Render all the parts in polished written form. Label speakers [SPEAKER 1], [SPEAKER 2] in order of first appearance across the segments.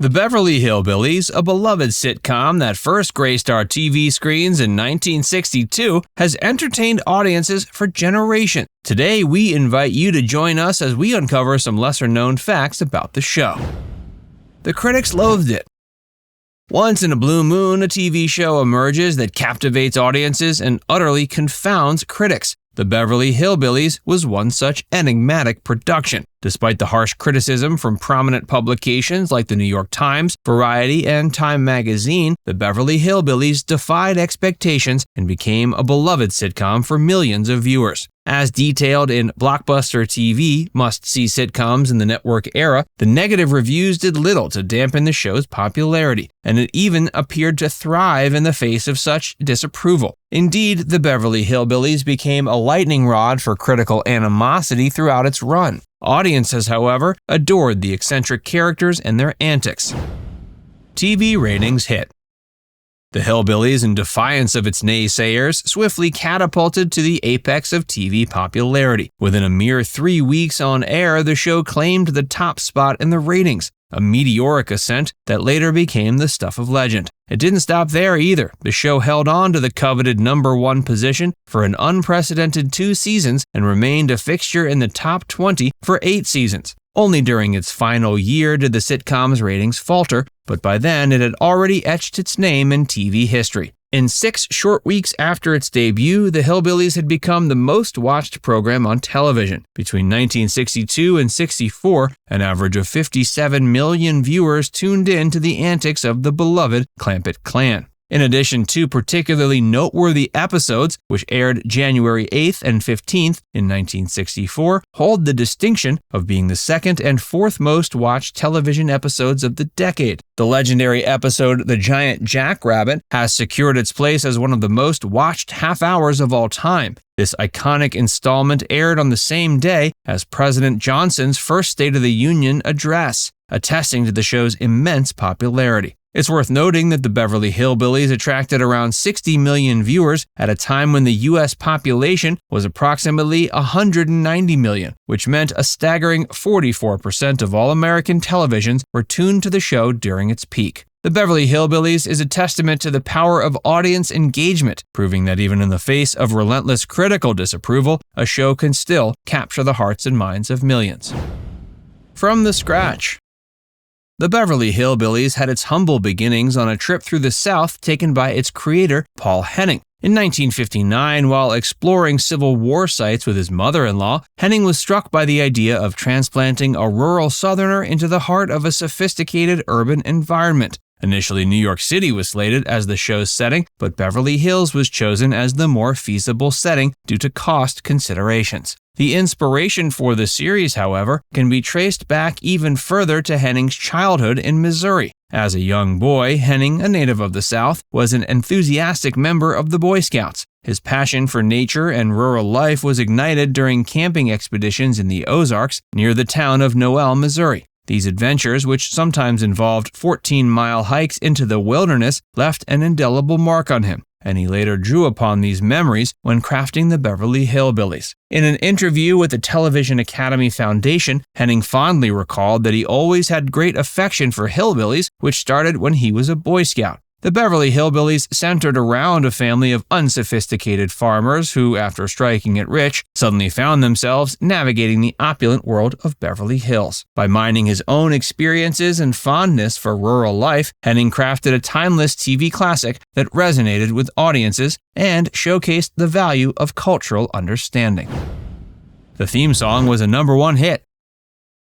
[SPEAKER 1] The Beverly Hillbillies, a beloved sitcom that first graced our TV screens in 1962, has entertained audiences for generations. Today, we invite you to join us as we uncover some lesser-known facts about the show. The critics loathed it. Once in a blue moon, a TV show emerges that captivates audiences and utterly confounds critics. The Beverly Hillbillies was one such enigmatic production. Despite the harsh criticism from prominent publications like the New York Times, Variety, and Time magazine, the Beverly Hillbillies defied expectations and became a beloved sitcom for millions of viewers. As detailed in Blockbuster TV, must-see sitcoms in the network era, the negative reviews did little to dampen the show's popularity, and it even appeared to thrive in the face of such disapproval. Indeed, the Beverly Hillbillies became a lightning rod for critical animosity throughout its run. Audiences, however, adored the eccentric characters and their antics. TV ratings hit. The Hillbillies, in defiance of its naysayers, swiftly catapulted to the apex of TV popularity. Within a mere 3 weeks on air, the show claimed the top spot in the ratings, a meteoric ascent that later became the stuff of legend. It didn't stop there either. The show held on to the coveted #1 position for an unprecedented 2 seasons and remained a fixture in the top 20 for 8 seasons. Only during its final year did the sitcom's ratings falter, but by then it had already etched its name in TV history. In 6 short weeks after its debut, the Hillbillies had become the most watched program on television. Between 1962 and 64, an average of 57 million viewers tuned in to the antics of the beloved Clampett clan. In addition to particularly noteworthy episodes, which aired January 8th and 15th in 1964, hold the distinction of being the second and fourth most watched television episodes of the decade. The legendary episode The Giant Jackrabbit has secured its place as one of the most watched half hours of all time. This iconic installment aired on the same day as President Johnson's first State of the Union address, attesting to the show's immense popularity. It's worth noting that the Beverly Hillbillies attracted around 60 million viewers at a time when the U.S. population was approximately 190 million, which meant a staggering 44% of all American televisions were tuned to the show during its peak. The Beverly Hillbillies is a testament to the power of audience engagement, proving that even in the face of relentless critical disapproval, a show can still capture the hearts and minds of millions. From the scratch. The Beverly Hillbillies had its humble beginnings on a trip through the South taken by its creator, Paul Henning. In 1959, while exploring Civil War sites with his mother-in-law, Henning was struck by the idea of transplanting a rural Southerner into the heart of a sophisticated urban environment. Initially, New York City was slated as the show's setting, but Beverly Hills was chosen as the more feasible setting due to cost considerations. The inspiration for the series, however, can be traced back even further to Henning's childhood in Missouri. As a young boy, Henning, a native of the South, was an enthusiastic member of the Boy Scouts. His passion for nature and rural life was ignited during camping expeditions in the Ozarks near the town of Noel, Missouri. These adventures, which sometimes involved 14-mile hikes into the wilderness, left an indelible mark on him, and he later drew upon these memories when crafting the Beverly Hillbillies. In an interview with the Television Academy Foundation, Henning fondly recalled that he always had great affection for hillbillies, which started when he was a Boy Scout. The Beverly Hillbillies centered around a family of unsophisticated farmers who, after striking it rich, suddenly found themselves navigating the opulent world of Beverly Hills. By mining his own experiences and fondness for rural life, Henning crafted a timeless TV classic that resonated with audiences and showcased the value of cultural understanding. The theme song was a #1 hit.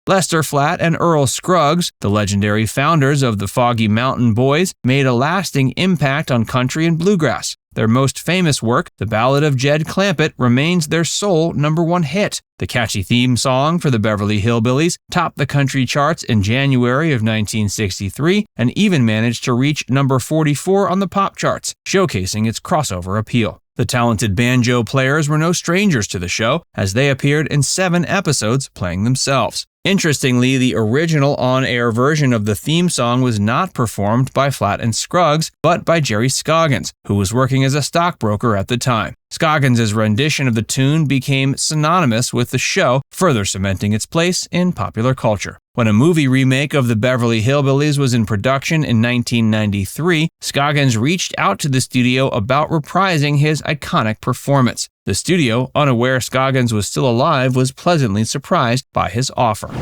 [SPEAKER 1] Lester Flatt and Earl Scruggs, the legendary founders of the Foggy Mountain Boys, made a lasting impact on country and bluegrass. Their most famous work, The Ballad of Jed Clampett, remains their sole #1 hit. The catchy theme song for the Beverly Hillbillies topped the country charts in January of 1963 and even managed to reach number 44 on the pop charts, showcasing its crossover appeal. The talented banjo players were no strangers to the show, as they appeared in 7 episodes playing themselves. Interestingly, the original on-air version of the theme song was not performed by Flatt and Scruggs, but by Jerry Scoggins, who was working as a stockbroker at the time. Scoggins' rendition of the tune became synonymous with the show, further cementing its place in popular culture. When a movie remake of the Beverly Hillbillies was in production in 1993, Scruggs reached out to the studio about reprising his iconic performance. The studio, unaware Scruggs was still alive, was pleasantly surprised by his offer.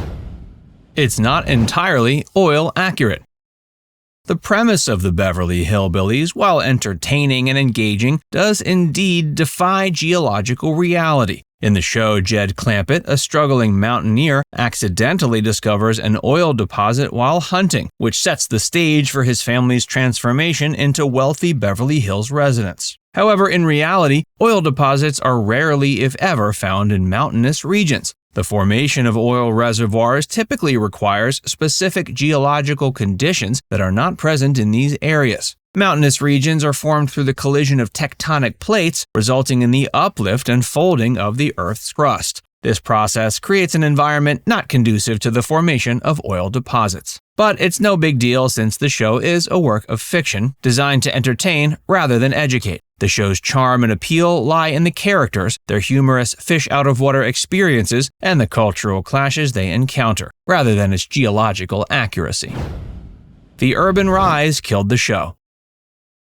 [SPEAKER 1] It's not entirely oil accurate. The premise of the Beverly Hillbillies, while entertaining and engaging, does indeed defy geological reality. In the show, Jed Clampett, a struggling mountaineer, accidentally discovers an oil deposit while hunting, which sets the stage for his family's transformation into wealthy Beverly Hills residents. However, in reality, oil deposits are rarely, if ever, found in mountainous regions. The formation of oil reservoirs typically requires specific geological conditions that are not present in these areas. Mountainous regions are formed through the collision of tectonic plates, resulting in the uplift and folding of the Earth's crust. This process creates an environment not conducive to the formation of oil deposits. But it's no big deal since the show is a work of fiction, designed to entertain rather than educate. The show's charm and appeal lie in the characters, their humorous fish-out-of-water experiences, and the cultural clashes they encounter, rather than its geological accuracy. The urban rise killed the show.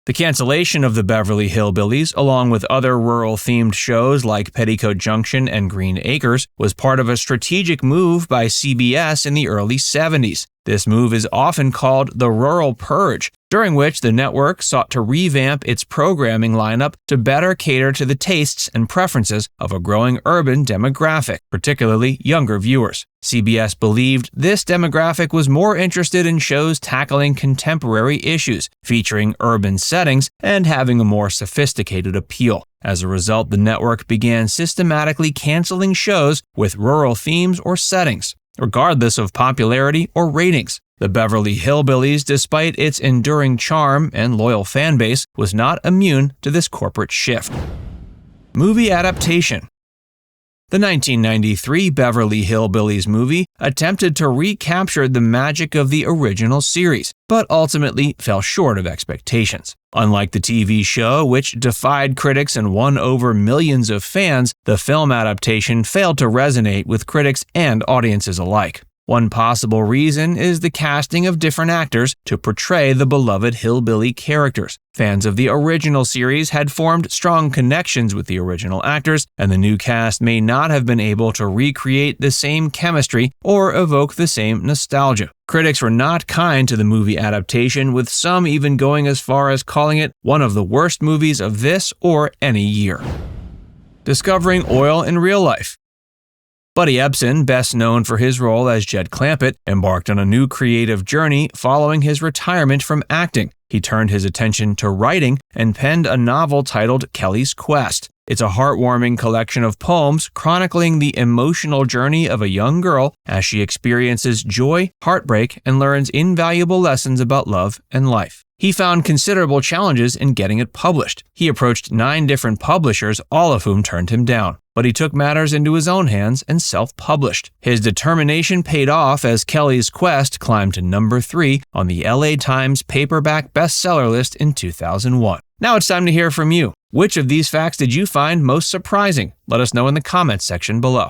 [SPEAKER 1] The cancellation of the Beverly Hillbillies, along with other rural-themed shows like Petticoat Junction and Green Acres, was part of a strategic move by CBS in the early 70s. This move is often called the Rural Purge, during which the network sought to revamp its programming lineup to better cater to the tastes and preferences of a growing urban demographic, particularly younger viewers. CBS believed this demographic was more interested in shows tackling contemporary issues, featuring urban settings, and having a more sophisticated appeal. As a result, the network began systematically canceling shows with rural themes or settings, regardless of popularity or ratings. The Beverly Hillbillies, despite its enduring charm and loyal fan base, was not immune to this corporate shift. Movie adaptation. The 1993 Beverly Hillbillies movie attempted to recapture the magic of the original series, but ultimately fell short of expectations. Unlike the TV show, which defied critics and won over millions of fans, the film adaptation failed to resonate with critics and audiences alike. One possible reason is the casting of different actors to portray the beloved hillbilly characters. Fans of the original series had formed strong connections with the original actors, and the new cast may not have been able to recreate the same chemistry or evoke the same nostalgia. Critics were not kind to the movie adaptation, with some even going as far as calling it one of the worst movies of this or any year. Discovering oil in real life. Buddy Ebsen, best known for his role as Jed Clampett, embarked on a new creative journey following his retirement from acting. He turned his attention to writing and penned a novel titled Kelly's Quest. It's a heartwarming collection of poems chronicling the emotional journey of a young girl as she experiences joy, heartbreak, and learns invaluable lessons about love and life. He found considerable challenges in getting it published. He approached 9 different publishers, all of whom turned him down. But he took matters into his own hands and self-published. His determination paid off as Kelly's Quest climbed to number 3 on the LA Times paperback bestseller list in 2001. Now it's time to hear from you. Which of these facts did you find most surprising? Let us know in the comments section below.